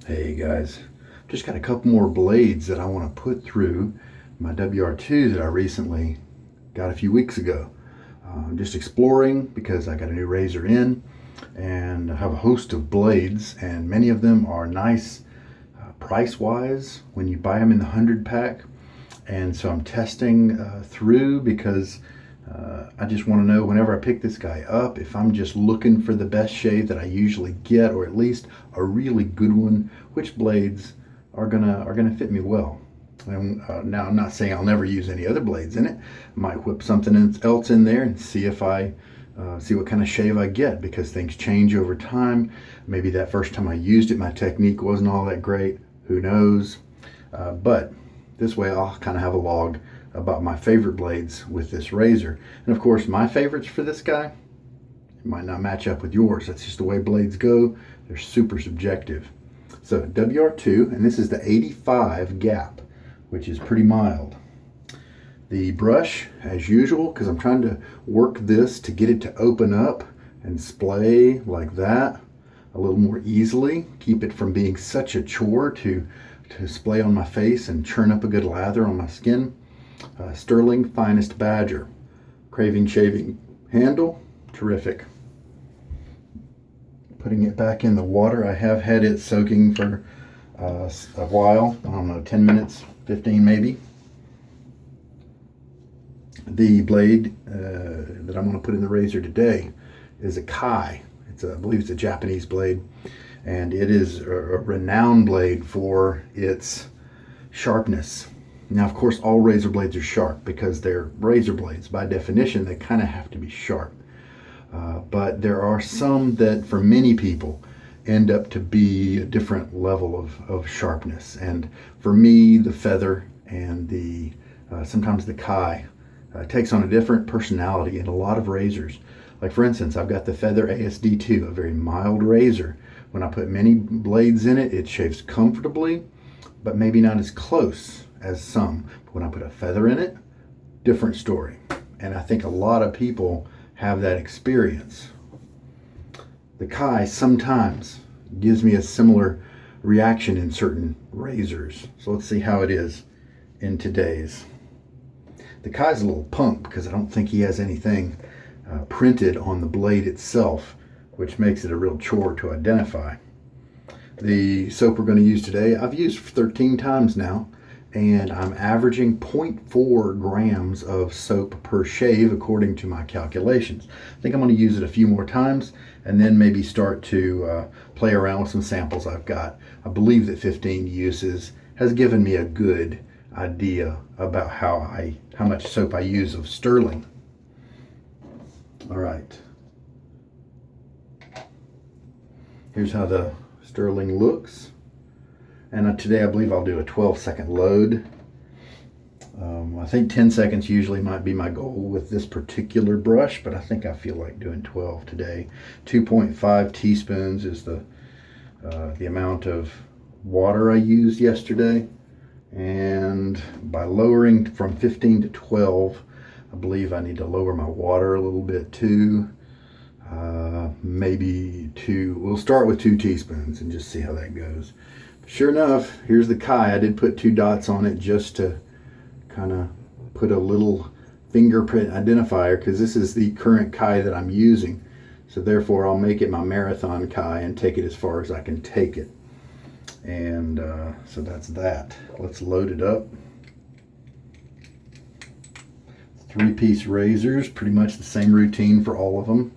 Hey guys, just got a couple more blades that I want to put through my WR2 that I recently got a few weeks ago. I'm just exploring because I got a new razor in and I have a host of blades, and many of them are nice price wise when you buy them in the 100 pack. And so I'm testing through because I just want to know whenever I pick this guy up if I'm just looking for the best shave that I usually get, or at least a really good one, which blades are gonna fit me well. And now I'm not saying I'll never use any other blades in it. I might whip something else in there and see if I see what kind of shave I get, because things change over time. Maybe that first time I used it, my technique wasn't all that great. Who knows? But this way I'll kind of have a log about my favorite blades with this razor. And of course, my favorites for this guy, it might not match up with yours. That's just the way blades go. They're super subjective. So WR2, and this is the 85 gap, which is pretty mild. The brush, as usual, because I'm trying to work this to get it to open up and splay like that a little more easily, keep it from being such a chore to splay on my face and churn up a good lather on my skin. Stirling Finest Badger, CravingShaving handle, terrific. Putting it back in the water. I have had it soaking for a while, I don't know, 10 minutes, 15 maybe. The blade that I'm going to put in the razor today is a Kai. I believe it's a Japanese blade, and it is a renowned blade for its sharpness. Now, of course, all razor blades are sharp because they're razor blades. By definition, they kind of have to be sharp. But there are some that, for many people, end up to be a different level of sharpness. And for me, the feather and sometimes the Kai takes on a different personality in a lot of razors. Like, for instance, I've got the Feather ASD2, a very mild razor. When I put many blades in it, it shaves comfortably, but maybe not as close as some. But when I put a feather in it, different story. And I think a lot of people have that experience. The Kai sometimes gives me a similar reaction in certain razors. So let's see how it is in today's. The Kai's a little punk because I don't think he has anything printed on the blade itself, which makes it a real chore to identify. The soap we're going to use today, I've used 13 times now, and I'm averaging 0.4 grams of soap per shave according to my calculations. I think I'm going to use it a few more times and then maybe start to play around with some samples I've got. I believe that 15 uses has given me a good idea about how much soap I use of Stirling. All right. Here's how the Stirling looks. And today I believe I'll do a 12-second load. I think 10 seconds usually might be my goal with this particular brush, but I think I feel like doing 12 today. 2.5 teaspoons is the amount of water I used yesterday. And by lowering from 15 to 12, I believe I need to lower my water a little bit too. We'll start with 2 teaspoons and just see how that goes. Sure enough, here's the Kai. I did put 2 dots on it just to kind of put a little fingerprint identifier, because this is the current Kai that I'm using. So therefore I'll make it my marathon Kai and take it as far as I can take it. And so that's that. Let's load it up. 3-piece razors, pretty much the same routine for all of them.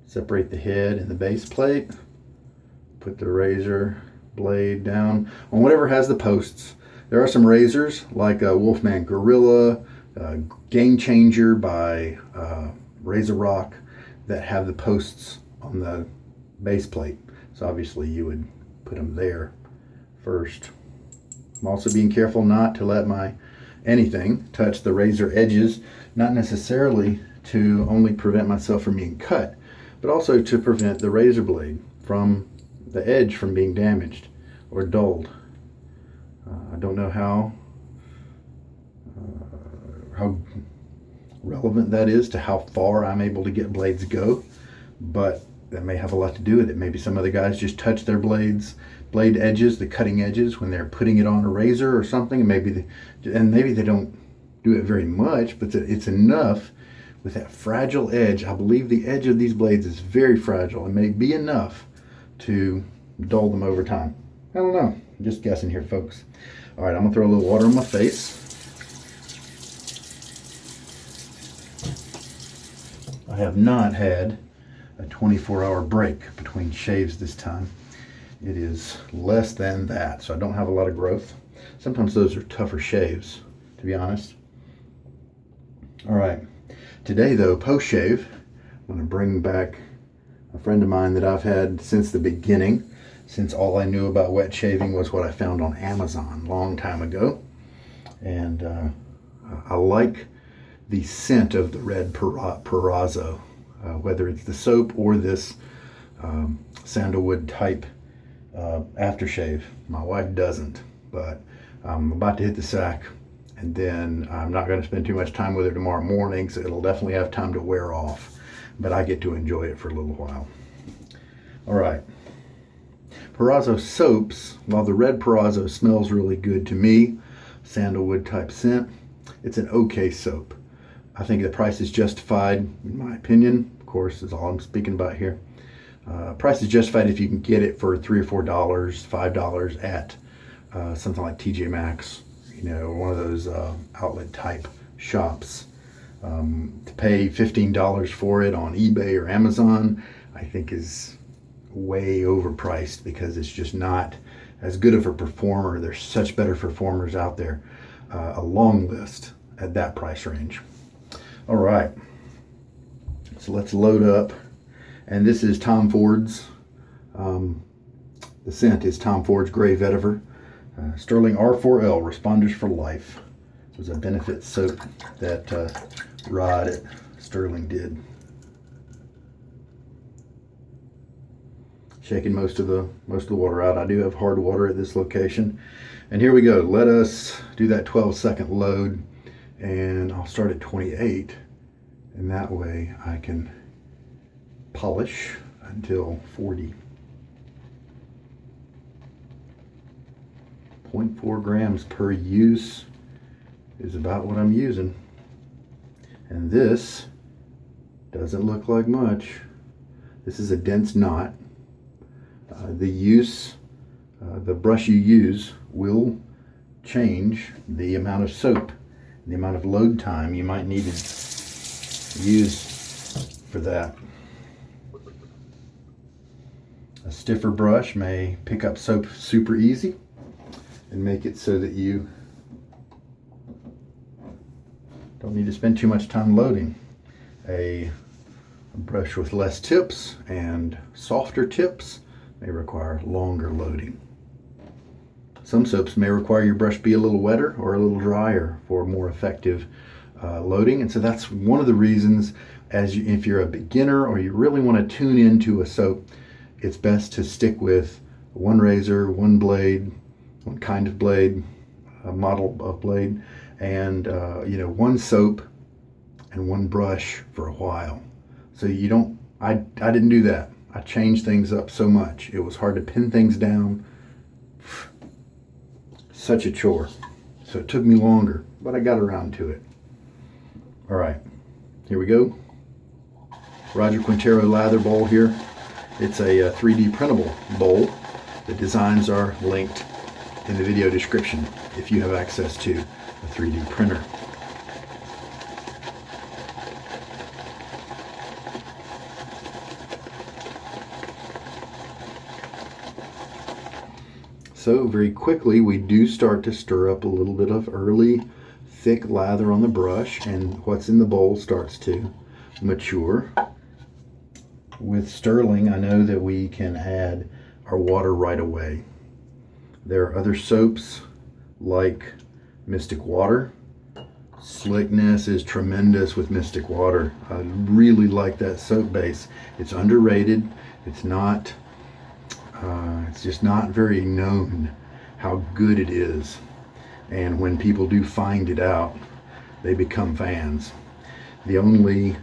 Separate the head and the base plate. Put the razor blade down on whatever has the posts. There are some razors like a Wolfman Gorilla, Game Changer by Razor Rock that have the posts on the base plate. So obviously you would put them there first. I'm also being careful not to let anything touch the razor edges, not necessarily to only prevent myself from being cut, but also to prevent the razor blade from the edge from being damaged or dulled. I don't know how relevant that is to how far I'm able to get blades go, but that may have a lot to do with it. Maybe some other guys just touch their blade edges, the cutting edges, when they're putting it on a razor or something, and maybe they don't do it very much, but it's enough with that fragile edge. I believe the edge of these blades is very fragile and may be enough to dull them over time. I don't know. I'm just guessing here, folks. All right, I'm gonna throw a little water on my face. I have not had a 24-hour break between shaves this time. It is less than that, so I don't have a lot of growth. Sometimes those are tougher shaves, to be honest. All right, today though, post-shave, I'm gonna bring back a friend of mine that I've had since the beginning, since all I knew about wet shaving was what I found on Amazon a long time ago. And I like the scent of the red Proraso, whether it's the soap or this sandalwood type aftershave. My wife doesn't, but I'm about to hit the sack, and then I'm not going to spend too much time with her tomorrow morning, so it'll definitely have time to wear off, but I get to enjoy it for a little while. All right. Proraso soaps, while the red Proraso smells really good to me, sandalwood type scent, it's an okay soap. I think the price is justified, in my opinion. Of course, is all I'm speaking about here. Price is justified if you can get it for $3 or $4, $5 at something like TJ Maxx, or one of those outlet type shops. To pay $15 for it on eBay or Amazon, I think is way overpriced, because it's just not as good of a performer. There's such better performers out there. A long list at that price range. All right, so let's load up. And this is Tom Ford's, the scent is Tom Ford's Gray Vetiver. Stirling R4L, Responders for Life. It was a benefit soap that Rod at Stirling did. Shaking most of the water out. I do have hard water at this location. And here we go. Let us do that 12-second load, and I'll start at 28, and that way I can polish until 40. 0.4 grams per use is about what I'm using. And this doesn't look like much. This is a dense knot. The brush you use will change the amount of soap, the amount of load time you might need to use for that. A stiffer brush may pick up soap super easy and make it so that you don't need to spend too much time loading. A brush with less tips and softer tips may require longer loading. Some soaps may require your brush be a little wetter or a little drier for more effective loading, and so that's one of the reasons, if you're a beginner or you really want to tune into a soap, it's best to stick with one razor, one blade, one kind of blade, a model of blade, and one soap and one brush for a while. So you don't, I didn't do that. I changed things up so much. It was hard to pin things down. Such a chore. So it took me longer, but I got around to it. All right, here we go. Roger Quintero lather bowl here. It's a 3D printable bowl. The designs are linked in the video description if you have access to a 3D printer. So very quickly we do start to stir up a little bit of early thick lather on the brush, and what's in the bowl starts to mature. With Stirling, I know that we can add our water right away. There are other soaps like Mystic Water. Slickness is tremendous with Mystic Water. I really like that soap base. It's underrated. It's just not very known how good it is. And when people do find it out, they become fans. The only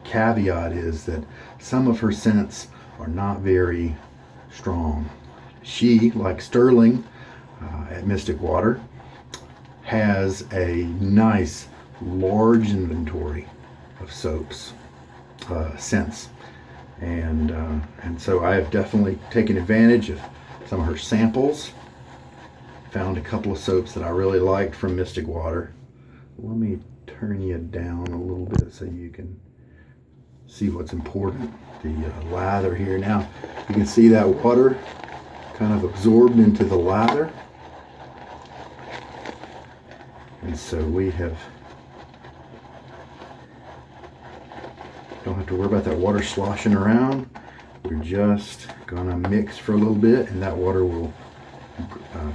caveat is that some of her scents are not very strong. She, like Stirling at Mystic Water, has a nice large inventory of soaps, scents, and so I have definitely taken advantage of some of her samples. Found a couple of soaps that I really liked from Mystic Water. Let me turn you down a little bit so you can see what's important. The lather here. Now you can see that water kind of absorbed into the lather, and so we don't have to worry about that water sloshing around. We're just gonna mix for a little bit, and that water will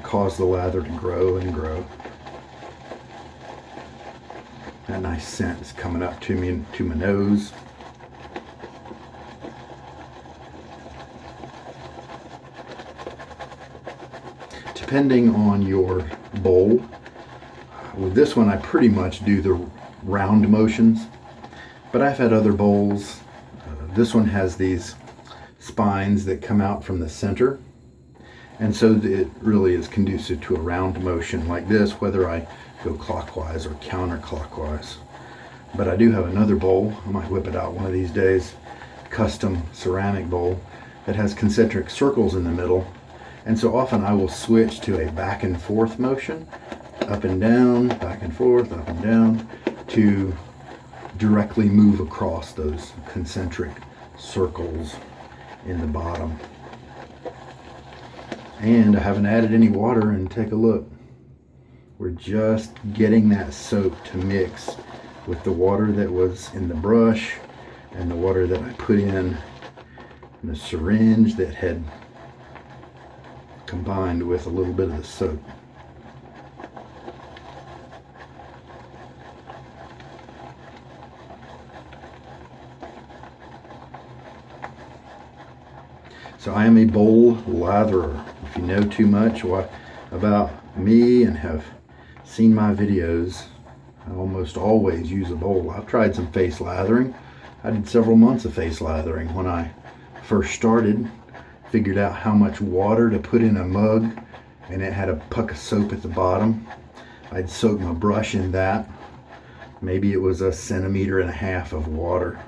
cause the lather to grow and grow. That nice scent is coming up to me, to my nose. Depending on your bowl, with this one I pretty much do the round motions, but I've had other bowls. This one has these spines that come out from the center, and so it really is conducive to a round motion like this, whether I go clockwise or counterclockwise. But I do have another bowl, I might whip it out one of these days, custom ceramic bowl that has concentric circles in the middle, and so often I will switch to a back and forth motion, up and down, back and forth, up and down, to directly move across those concentric circles in the bottom. And I haven't added any water, and take a look. We're just getting that soap to mix with the water that was in the brush and the water that I put in the syringe that had combined with a little bit of the soap. So I am a bowl latherer. If you know too much about me and have seen my videos, I almost always use a bowl. I've tried some face lathering. I did several months of face lathering when I first started. Figured out how much water to put in a mug, and it had a puck of soap at the bottom. I'd soak my brush in that. Maybe it was 1.5 centimeters of water.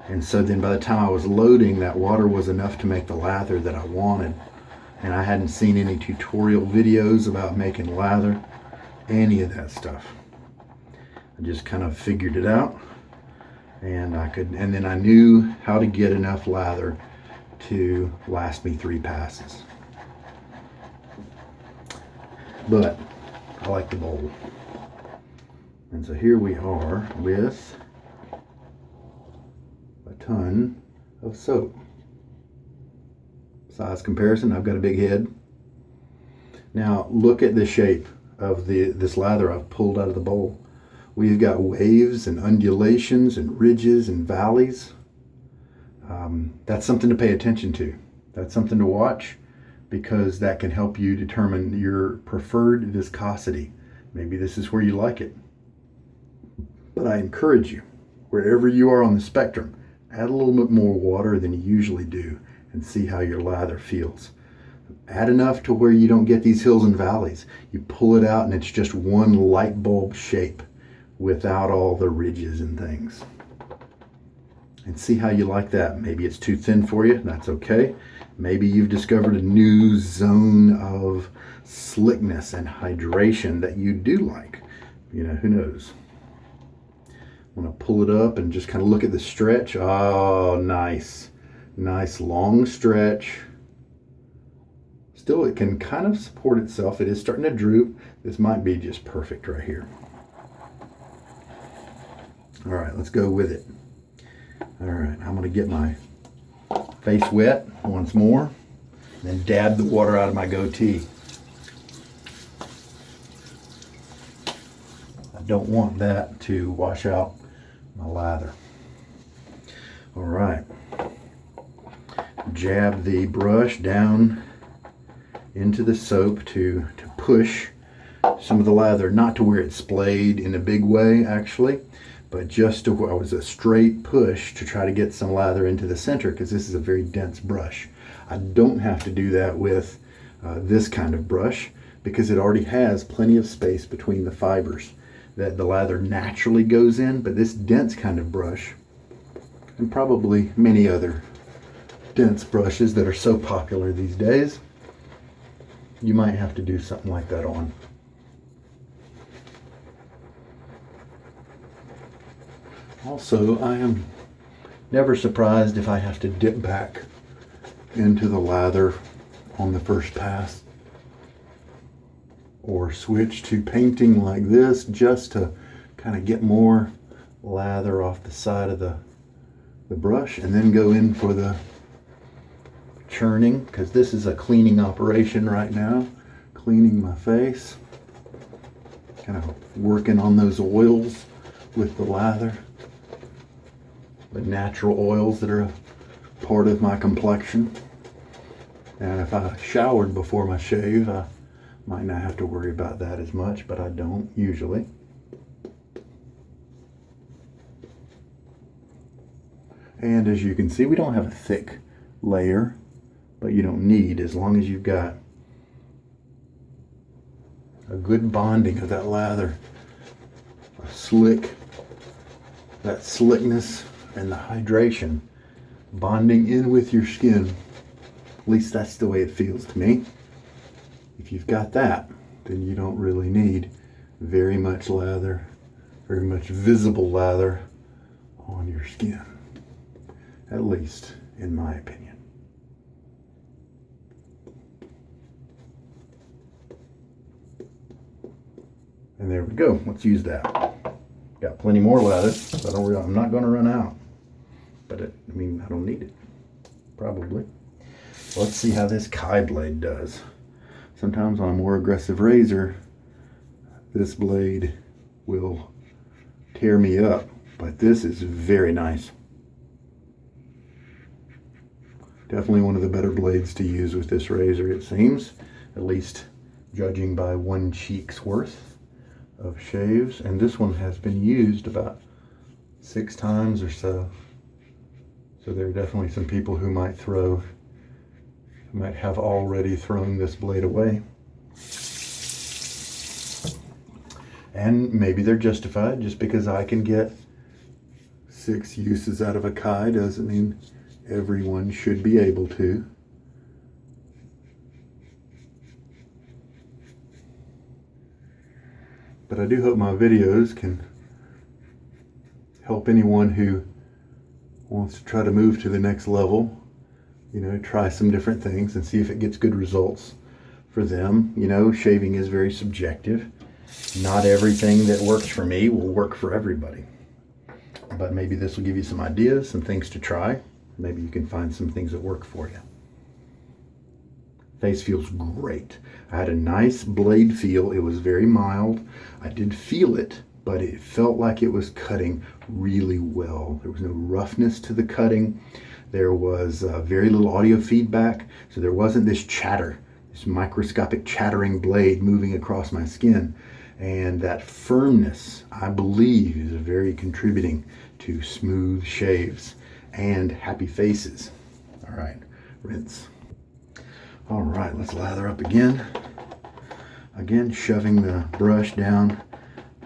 And so then by the time I was loading, that water was enough to make the lather that I wanted. And I hadn't seen any tutorial videos about making lather, any of that stuff. I just kind of figured it out, and then I knew how to get enough lather to last me 3 passes. But I like the bowl. And so here we are with a ton of soap. Size comparison, I've got a big head. Now look at the shape of this lather I've pulled out of the bowl. We've got waves and undulations and ridges and valleys. That's something to pay attention to. That's something to watch, because that can help you determine your preferred viscosity. Maybe this is where you like it. But I encourage you, wherever you are on the spectrum, add a little bit more water than you usually do and see how your lather feels. Add enough to where you don't get these hills and valleys. You pull it out and it's just one light bulb shape without all the ridges and things. And see how you like that. Maybe it's too thin for you, that's okay. Maybe you've discovered a new zone of slickness and hydration that you do like. You know, who knows? I'm gonna pull it up and just kind of look at the stretch. Oh, nice. Nice long stretch. Still, it can kind of support itself. It is starting to droop. This might be just perfect right here. All right, let's go with it. All right, I'm gonna get my face wet once more, and then dab the water out of my goatee. I don't want that to wash out my lather. All right, jab the brush down into the soap to push some of the lather, not to where it's splayed in a big way actually, but just to, I was a straight push to try to get some lather into the center because this is a very dense brush. I don't have to do that with this kind of brush because it already has plenty of space between the fibers that the lather naturally goes in, but this dense kind of brush, and probably many other dense brushes that are so popular these days, you might have to do something like that on. Also, I am never surprised if I have to dip back into the lather on the first pass or switch to painting like this just to kind of get more lather off the side of the brush and then go in for the churning, because this is a cleaning operation right now, cleaning my face, kind of working on those oils with the lather, the natural oils that are a part of my complexion. And if I showered before my shave, I might not have to worry about that as much, but I don't usually. And as you can see, we don't have a thick layer, but you don't need, as long as you've got a good bonding of that lather, a slick, that slickness and the hydration bonding in with your skin. At least that's the way it feels to me. If you've got that, then you don't really need very much lather, very much visible lather on your skin. At least in my opinion. And there we go. Let's use that. Got plenty more lather, so I'm not going to run out. But I mean, I don't need it. Probably. Let's see how this Kai blade does. Sometimes on a more aggressive razor, this blade will tear me up, but this is very nice. Definitely one of the better blades to use with this razor, it seems, at least judging by one cheek's worth of shaves. And this one has been used about 6 times or so. So there are definitely some people who might have already thrown this blade away. And maybe they're justified. Just because I can get 6 uses out of a Kai doesn't mean everyone should be able to. But I do hope my videos can help anyone who wants to try to move to the next level. You know, try some different things and see if it gets good results for them. You know, shaving is very subjective. Not everything that works for me will work for everybody. But maybe this will give you some ideas, some things to try. Maybe you can find some things that work for you. Face feels great. I had a nice blade feel. It was very mild. I did feel it, but it felt like it was cutting really well. There was no roughness to the cutting. There was very little audio feedback, so there wasn't this chatter, this microscopic chattering blade moving across my skin. And that firmness, I believe, is very contributing to smooth shaves and happy faces. All right, rinse. All right, let's lather up again. Again, shoving the brush down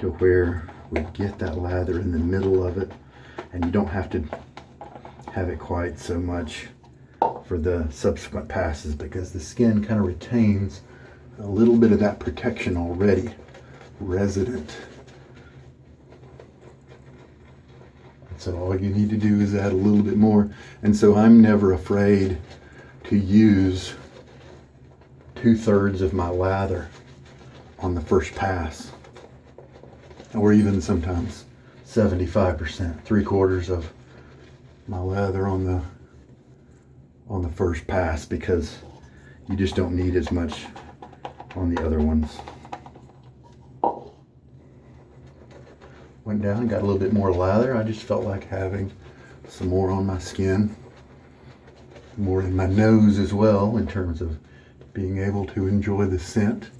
to where we get that lather in the middle of it. And you don't have to have it quite so much for the subsequent passes because the skin kind of retains a little bit of that protection already resident. So all you need to do is add a little bit more. And so I'm never afraid to use 2/3 of my lather on the first pass, or even sometimes 75%, 3/4 of my lather on the first pass, because you just don't need as much on the other ones. Went down and got a little bit more lather. I just felt like having some more on my skin, more in my nose as well, in terms of being able to enjoy the scent.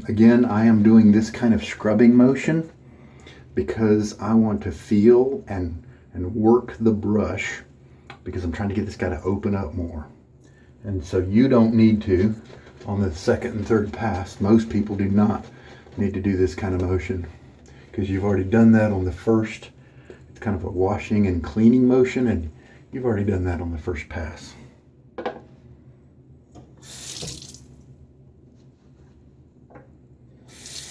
Again, I am doing this kind of scrubbing motion because I want to feel and work the brush, because I'm trying to get this guy to open up more. And so you don't need to on the second and third pass. Most people do not need to do this kind of motion because you've already done that on the first. It's kind of a washing and cleaning motion, and you've already done that on the first pass.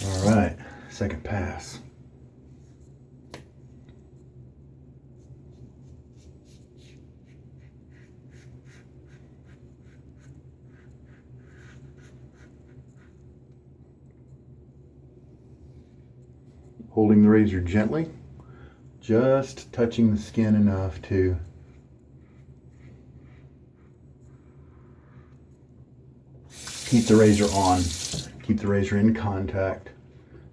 All right, second pass. Holding the razor gently, just touching the skin enough to keep the razor on, keep the razor in contact,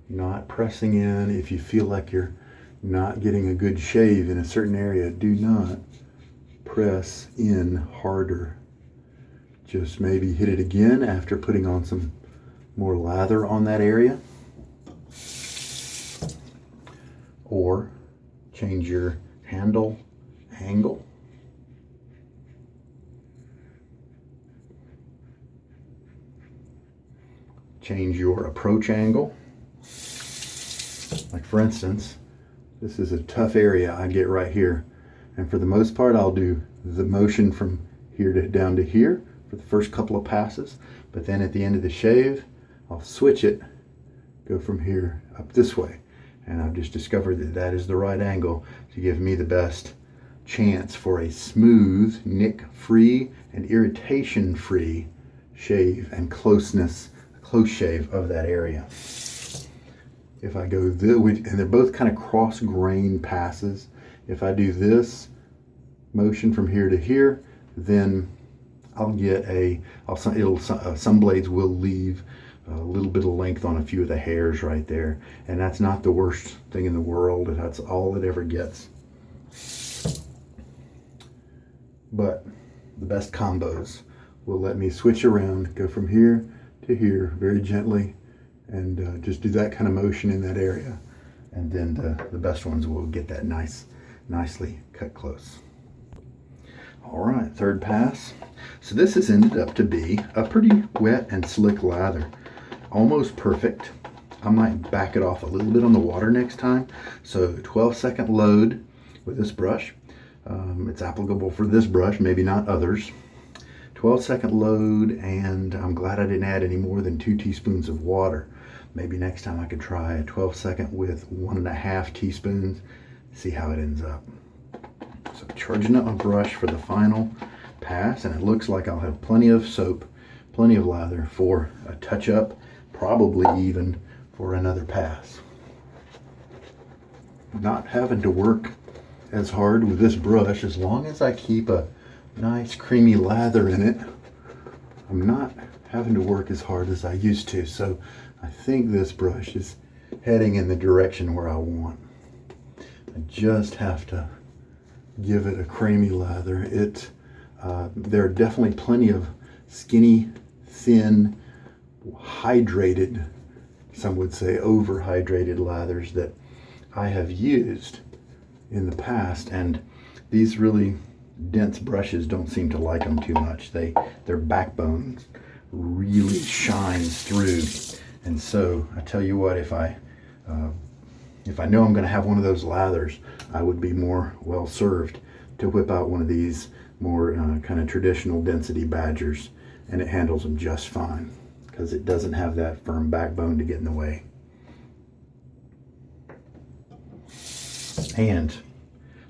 not pressing in. If you feel like you're not getting a good shave in a certain area, do not press in harder. Just maybe hit it again after putting on some more lather on that area. Or change your handle angle. Change your approach angle. Like for instance, this is a tough area I get right here. And for the most part, I'll do the motion from here to down to here for the first couple of passes. But then at the end of the shave, I'll switch it, go from here up this way. And I've just discovered that that is the right angle to give me the best chance for a smooth, nick-free, and irritation-free shave and close shave of that area. If I go this, and they're both kind of cross-grain passes. If I do this motion from here to here, then I'll get some blades will leave a little bit of length on a few of the hairs right there, and that's not the worst thing in the world. That's all it ever gets. But the best combos will let me switch around, go from here to here very gently, and just do that kind of motion in that area, and then the best ones will get that nicely cut close. All right, third pass. So this has ended up to be a pretty wet and slick lather. Almost perfect. I might back it off a little bit on the water next time. So 12-second load with this brush. It's applicable for this brush, maybe not others. 12-second load, and I'm glad I didn't add any more than 2 teaspoons of water. Maybe next time I could try a 12-second with 1.5 teaspoons, see how it ends up. So charging up my brush for the final pass, and it looks like I'll have plenty of soap, plenty of lather for a touch-up, probably even for another pass. Not having to work as hard with this brush, as long as I keep a nice creamy lather in it, I'm not having to work as hard as I used to. So I think this brush is heading in the direction where I want. I just have to give it a creamy lather. There are definitely plenty of skinny, thin, hydrated, some would say overhydrated lathers that I have used in the past, and these really dense brushes don't seem to like them too much. Their backbone really shines through, and so I tell you what, if I know I'm going to have one of those lathers, I would be more well served to whip out one of these more kind of traditional density Badgers, and it handles them just fine because it doesn't have that firm backbone to get in the way. And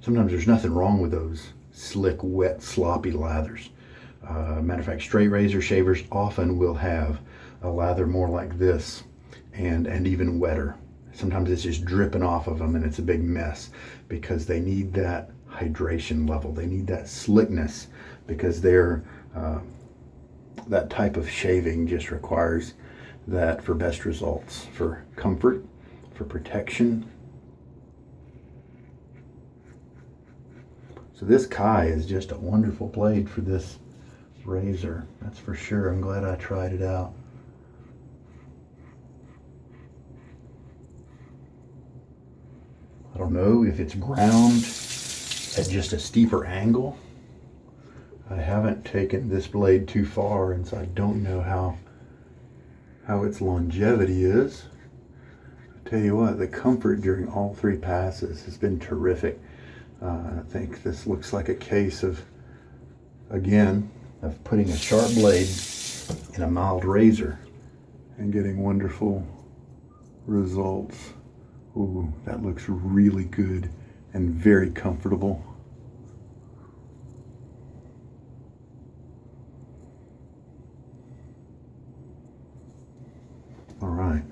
sometimes there's nothing wrong with those slick, wet, sloppy lathers. Matter of fact, straight razor shavers often will have a lather more like this and even wetter. Sometimes it's just dripping off of them and it's a big mess because they need that hydration level. They need that slickness because they're that type of shaving just requires that for best results, for comfort, for protection. So this Kai is just a wonderful blade for this razor, that's for sure. I'm glad I tried it out. don't know if it's ground at just a steeper angle. I haven't taken this blade too far, and so I don't know how its longevity is. I'll tell you what, the comfort during all 3 passes has been terrific. I think this looks like a case of, again, of putting a sharp blade in a mild razor and getting wonderful results. Ooh, that looks really good and very comfortable. All right.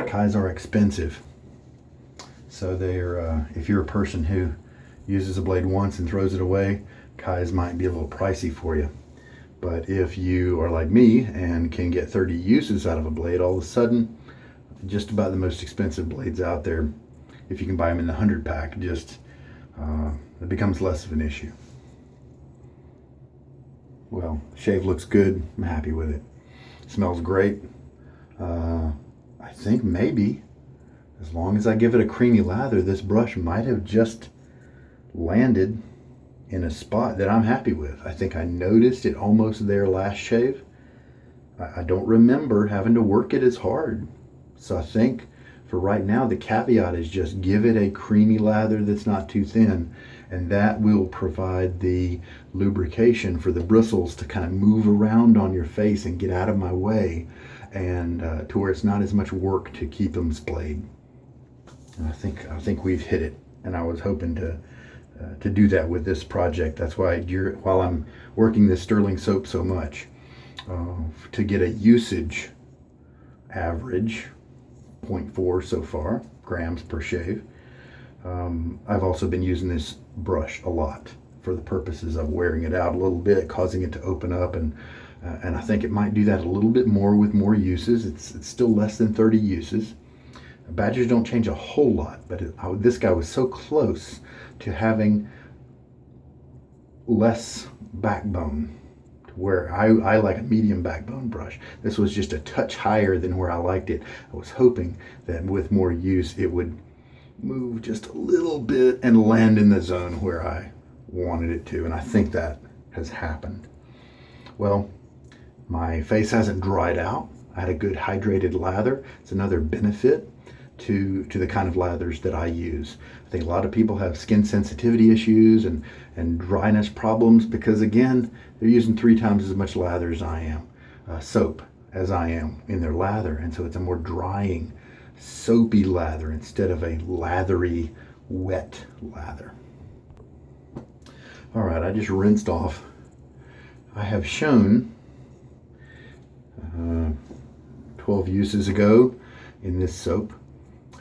Kais are expensive. So they're, if you're a person who uses a blade once and throws it away, Kais might be a little pricey for you. But if you are like me and can get 30 uses out of a blade, all of a sudden, just about the most expensive blades out there, if you can buy them in the 100 pack, just it becomes less of an issue. Well, shave looks good. I'm happy with it. Smells great. I think maybe, as long as I give it a creamy lather, this brush might have just landed in a spot that I'm happy with. I think I noticed it almost there last shave. I don't remember having to work it as hard. So I think for right now, the caveat is just give it a creamy lather that's not too thin, and that will provide the lubrication for the bristles to kind of move around on your face and get out of my way, and to where it's not as much work to keep them splayed. And I think we've hit it, and I was hoping to do that with this project. That's why while I'm working this Stirling soap so much, to get a usage average 0.4 so far grams per shave. I've also been using this brush a lot for the purposes of wearing it out a little bit, causing it to open up, and I think it might do that a little bit more with more uses. It's still less than 30 uses. Badgers don't change a whole lot, but this guy was so close to having less backbone, to where I like a medium backbone brush. This was just a touch higher than where I liked it. I was hoping that with more use it would move just a little bit and land in the zone where I wanted it to, and I think that has happened. Well, my face hasn't dried out. I had a good hydrated lather. It's another benefit to the kind of lathers that I use. I think a lot of people have skin sensitivity issues and dryness problems because, again, they're using 3 times as much lather as I am, soap as I am in their lather, and so it's a more drying, soapy lather instead of a lathery, wet lather. All right, I just rinsed off. I have shown 12 uses ago in this soap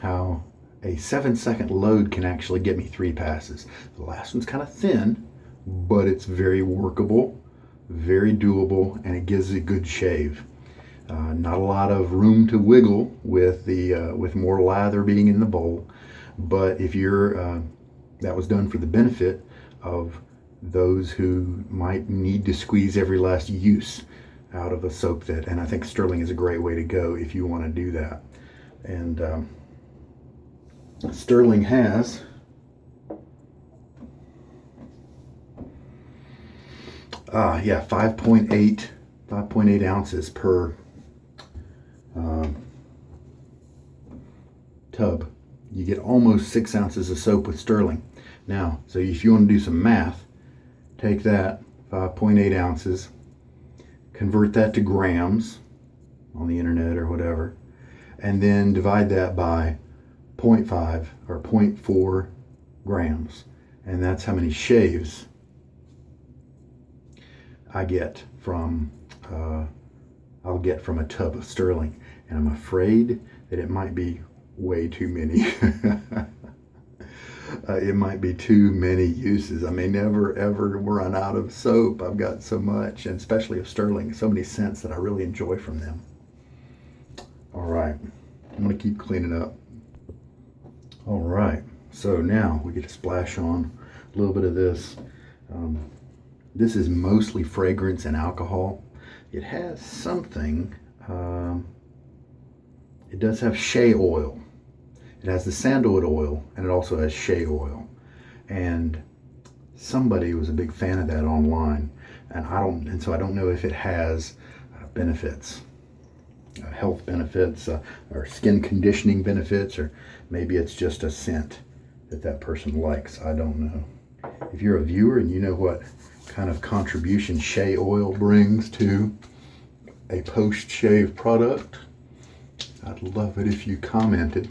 how a 7-second load can actually get me 3 passes. The last one's kind of thin, but it's very workable, very doable, and it gives a good shave. Not a lot of room to wiggle with with more lather being in the bowl, but if you're that was done for the benefit of those who might need to squeeze every last use out of a soap and I think Stirling is a great way to go if you want to do that. And Stirling has yeah, 5.8 ounces per tub. You get almost 6 ounces of soap with Stirling. Now, so if you want to do some math, take that 5.8 ounces, convert that to grams on the internet or whatever, and then divide that by 0.5 or 0.4 grams. And that's how many shaves I get from, I'll get from a tub of Stirling. And I'm afraid that it might be way too many. It might be too many uses. I may never ever run out of soap. I've got so much, and especially of Stirling, so many scents that I really enjoy from them. All right, I'm gonna keep cleaning up. All right, so now we get to splash on a little bit of this. This is mostly fragrance and alcohol. It has something, it does have shea oil. It has the sandalwood oil, and it also has shea oil. And somebody was a big fan of that online, and so I don't know if it has benefits, health benefits, or skin conditioning benefits, or maybe it's just a scent that person likes. I don't know. If you're a viewer and you know what kind of contribution shea oil brings to a post-shave product, I'd love it if you commented.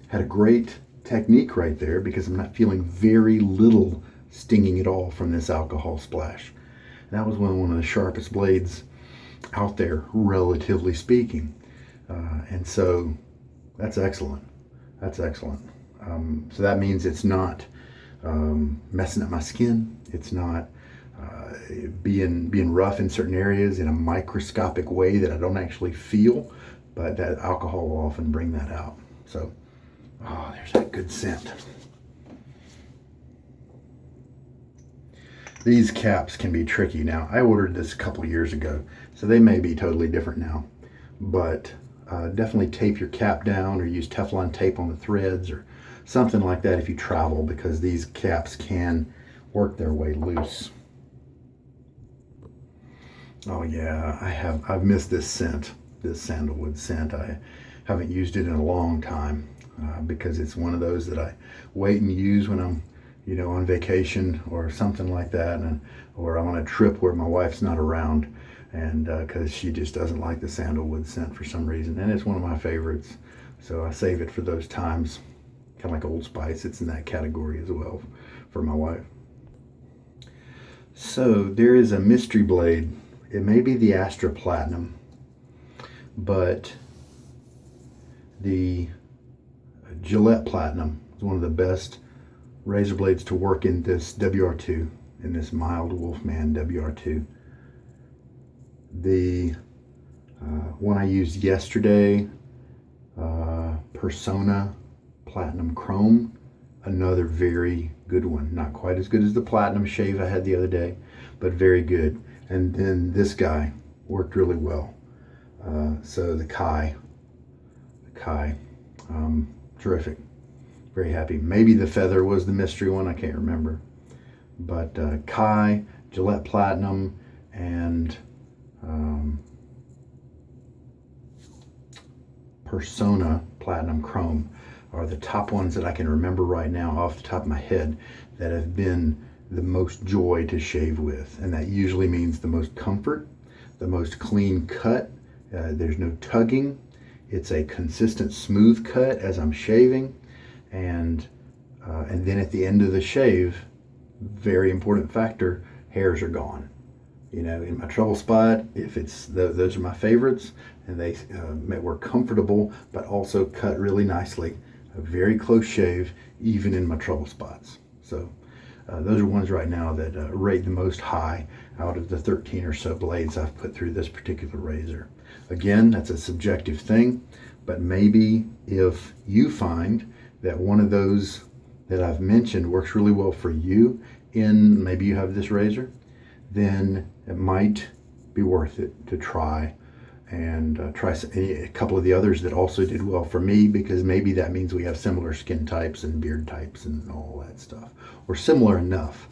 Had a great technique right there because I'm not feeling very little stinging at all from this alcohol splash. That was one of the sharpest blades out there, relatively speaking. And so that's excellent. That's excellent. So that means it's not messing up my skin. It's not being rough in certain areas in a microscopic way that I don't actually feel, but that alcohol will often bring that out. So, there's that good scent. These caps can be tricky. Now, I ordered this a couple years ago, so they may be totally different now, but definitely tape your cap down or use Teflon tape on the threads or something like that if you travel, because these caps can work their way loose. Oh yeah, I've missed this scent, this sandalwood scent. I haven't used it in a long time because it's one of those that I wait and use when I'm, on vacation or something like that, or I'm on a trip where my wife's not around, and because she just doesn't like the sandalwood scent for some reason, and it's one of my favorites, so I save it for those times. Kind of like Old Spice, it's in that category as well for my wife. So there is a mystery blade. It may be the Astra Platinum, but the Gillette Platinum is one of the best razor blades to work in this WR2, in this mild Wolfman WR2. The one I used yesterday, Persona Platinum Chrome, another very good one. Not quite as good as the Platinum Shave I had the other day, but very good. And then this guy worked really well. So the Kai, terrific. Very happy. Maybe the Feather was the mystery one, I can't remember. But Kai, Gillette Platinum, and Persona Platinum Chrome are the top ones that I can remember right now off the top of my head that have been the most joy to shave with. And that usually means the most comfort, the most clean cut. There's no tugging. It's a consistent smooth cut as I'm shaving. And then at the end of the shave, very important factor, hairs are gone. In my trouble spot, if it's those are my favorites, and they were comfortable, but also cut really nicely. A very close shave, even in my trouble spots. So those are ones right now that rate the most high out of the 13 or so blades I've put through this particular razor. Again, that's a subjective thing, but maybe if you find that one of those that I've mentioned works really well for you, maybe you have this razor, then it might be worth it to try and try a couple of the others that also did well for me, because maybe that means we have similar skin types and beard types and all that stuff, or similar enough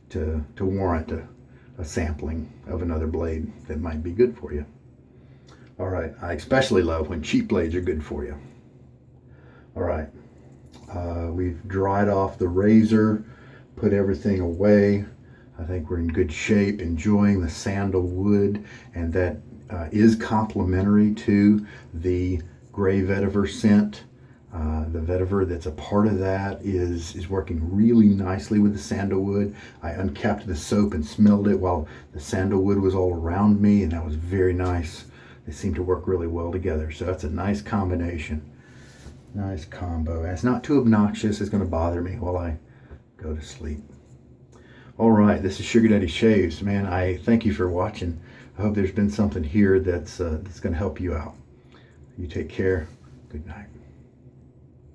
to warrant a sampling of another blade that might be good for you. All right, I especially love when cheap blades are good for you. All right, we've dried off the razor, put everything away. I think we're in good shape, enjoying the sandalwood, and that is complementary to the gray vetiver scent. The vetiver that's a part of that is working really nicely with the sandalwood. I uncapped the soap and smelled it while the sandalwood was all around me, and that was very nice. They seem to work really well together, so that's a nice combination. Nice combo. And it's not too obnoxious. It's going to bother me while I go to sleep. All right, this is Sugar Daddy Shaves. Man, I thank you for watching. I hope there's been something here that's going to help you out. You take care. Good night.